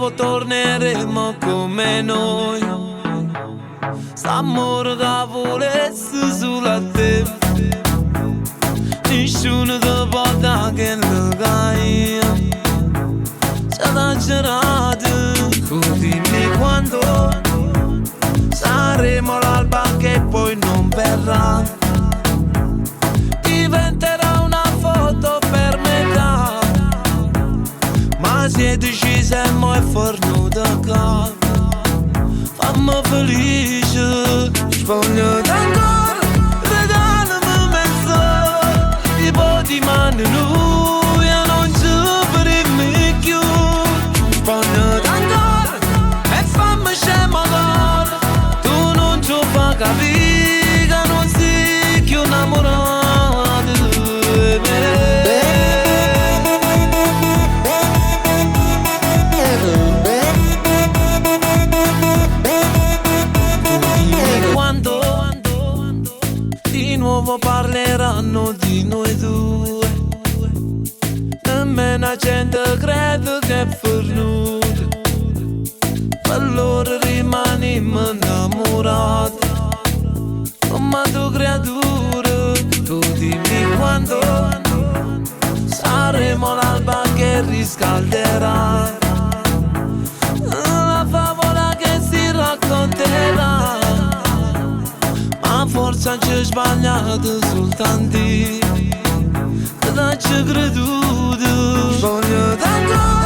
o torneremo come noi. S'amore che volesse solo a te, nessuno ti porta che lo caia. C'è da girare, tu dimmi quando saremo l'alba che poi non verrà. Diventerà una foto per metà, ma se decisimo e fornuta qua. Fammi felice, voglio ancora, regalami mezzo, i po' di mani lui e non ci fermi più. Voglio ancora e fammi scemo d'oro, tu non ci fai capire che non sei più innamorato di me. Parleranno di noi due, nemmeno gente crede che è fornuto, per loro rimaniamo innamorati. Ma tu creatura, tu dimmi quando saremo l'alba che riscalderà, la favola che si racconterà. Forse ci sbagliato soltanto, che ci creduto. Voglio tanto